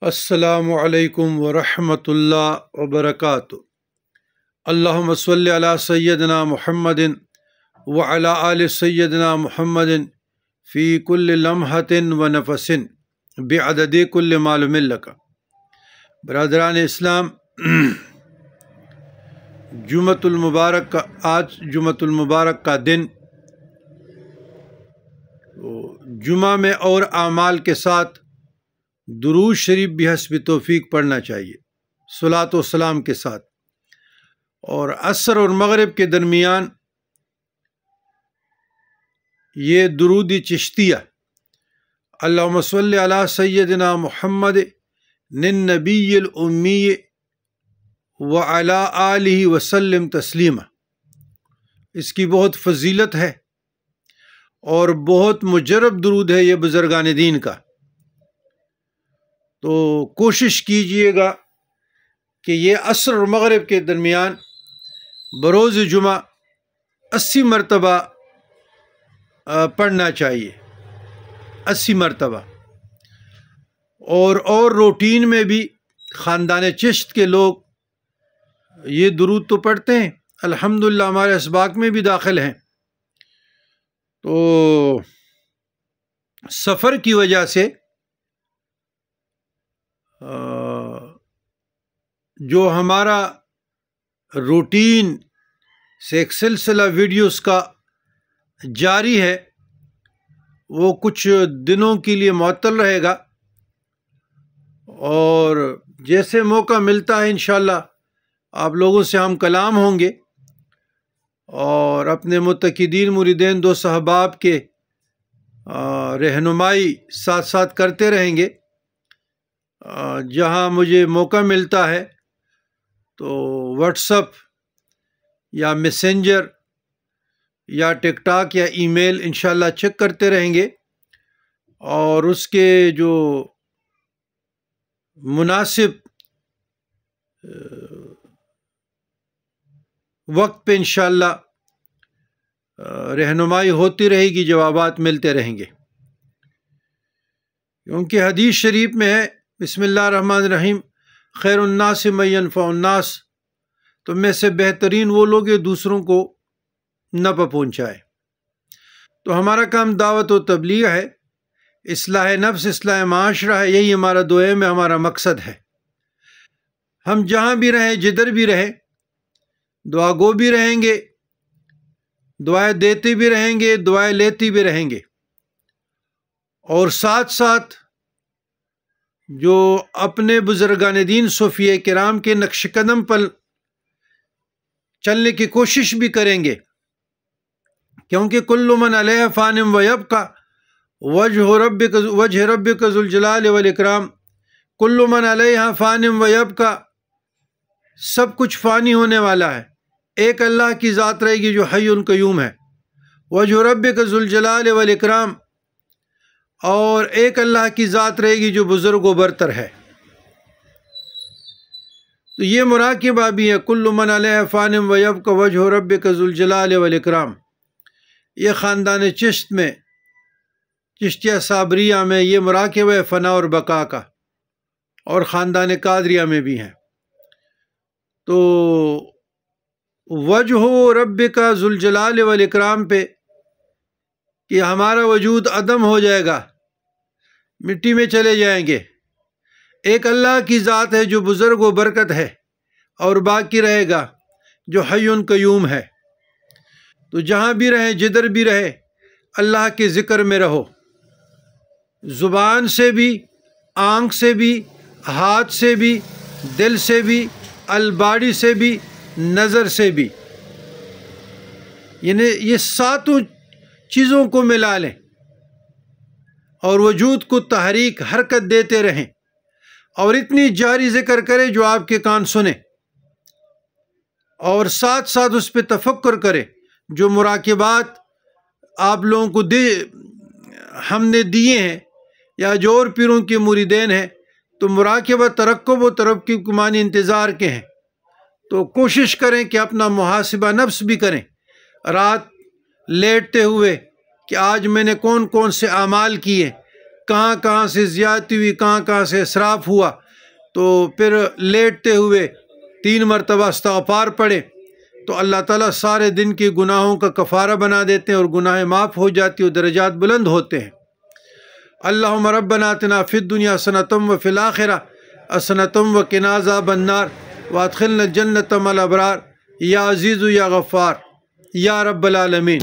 السلام علیکم ورحمۃ اللہ وبرکاتہ۔ اللہم صلی علی سیدنا محمد وعلی آل سیدنا محمد فی کل لمحۃ ونفس بعدد کل معلوم لک۔ برادران اسلام، آج جمعۃ المبارک کا دن، جمعہ میں اور اعمال کے ساتھ درود شریف بھی حسب توفیق پڑھنا چاہیے، صلاۃ و سلام کے ساتھ، اور عصر اور مغرب کے درمیان یہ درود چشتیہ، اللہم صلی علی سیدنا محمد النبی الامی وعلی آلہ وسلم تسلیما، اس کی بہت فضیلت ہے اور بہت مجرب درود ہے یہ بزرگان دین کا۔ تو کوشش کیجئے گا کہ یہ عصر اور مغرب کے درمیان بروز جمعہ 80 مرتبہ پڑھنا چاہیے، 80 مرتبہ۔ اور روٹین میں بھی خاندان چشت کے لوگ یہ درود تو پڑھتے ہیں، الحمدللہ ہمارے اسباق میں بھی داخل ہیں۔ تو سفر کی وجہ سے جو ہمارا روٹین سے ایک سلسلہ ویڈیوز کا جاری ہے وہ کچھ دنوں کے لیے معطل رہے گا، اور جیسے موقع ملتا ہے انشاءاللہ آپ لوگوں سے ہم کلام ہوں گے اور اپنے متقدین مریدین دوست احباب کے رہنمائی ساتھ ساتھ کرتے رہیں گے۔ جہاں مجھے موقع ملتا ہے تو واٹس اپ یا میسنجر یا ٹک ٹاک یا ای میل انشاءاللہ چیک کرتے رہیں گے، اور اس کے جو مناسب وقت پہ انشاءاللہ رہنمائی ہوتی رہے گی، جوابات ملتے رہیں گے۔ کیونکہ حدیث شریف میں ہے، بسم اللہ الرحمن الرحیم، خیر الناس من ینفع الناس، تم میں سے بہترین وہ لوگ جو دوسروں کو نفع پہنچائے۔ تو ہمارا کام دعوت و تبلیغ ہے، اصلاح نفس، اصلاح معاشرہ ہے، یہی ہمارا دعائے میں ہمارا مقصد ہے۔ ہم جہاں بھی رہیں، جدھر بھی رہیں، دعا گو بھی رہیں گے، دعائیں دیتے بھی رہیں گے، دعائیں لیتے بھی رہیں گے، اور ساتھ ساتھ جو اپنے بزرگان دین صوفیہ کرام کے نقش قدم پر چلنے کی کوشش بھی کریں گے، کیونکہ کل من علیہ فان ویبقی وجہ ربک ذو الجلال والاکرام، کل من علیہ فان ویبقی، سب کچھ فانی ہونے والا ہے، ایک اللہ کی ذات رہے گی جو حی قیوم ہے، وجہ ربک ذو الجلال والاکرام، اور ایک اللہ کی ذات رہے گی جو بزرگ و برتر ہے۔ تو یہ مراقبہ بھی ہے، کل من علیہ فان ویبقی وجہ ربک ذو الجلال والاکرام۔ یہ خاندان چشت میں، چشتیہ صابریہ میں یہ مراقبہ ہے فنا اور بقا کا، اور خاندان قادریہ میں بھی ہیں۔ تو وجہ ربک ذو الجلال والاکرام پہ کہ ہمارا وجود عدم ہو جائے گا، مٹی میں چلے جائیں گے، ایک اللہ کی ذات ہے جو بزرگ و برکت ہے اور باقی رہے گا جو حی قیوم ہے۔ تو جہاں بھی رہیں، جدھر بھی رہے، اللہ کے ذکر میں رہو، زبان سے بھی، آنکھ سے بھی، ہاتھ سے بھی، دل سے بھی، الباڑی سے بھی، نظر سے بھی، یعنی یہ ساتوں چیزوں کو ملا لیں اور وجود کو تحریک، حرکت دیتے رہیں، اور اتنی جاری ذکر کریں جو آپ کے کان سنیں، اور ساتھ ساتھ اس پہ تفکر کریں۔ جو مراقبات آپ لوگوں کو ہم نے دیے ہیں، یا جو اور پیروں کے مریدین ہیں، تو مراقبہ ترقب و ترقب کے معنی انتظار کے ہیں، تو کوشش کریں کہ اپنا محاسبہ نفس بھی کریں رات لیٹتے ہوئے کہ آج میں نے کون کون سے اعمال کیے، کہاں کہاں سے زیادتی ہوئی، کہاں کہاں سے اسراف ہوا، تو پھر لیٹتے ہوئے 3 مرتبہ استغفار پڑھے تو اللہ تعالیٰ سارے دن کی گناہوں کا کفارہ بنا دیتے ہیں اور گناہ معاف ہو جاتی اور درجات بلند ہوتے ہیں۔ اللہم ربنا آتنا فی الدنیا حسنۃ وفی الآخرہ حسنۃ وقنا عذاب النار وادخلنا الجنۃ مع الابرار یا عزیز یا غفار یا رب العالمین۔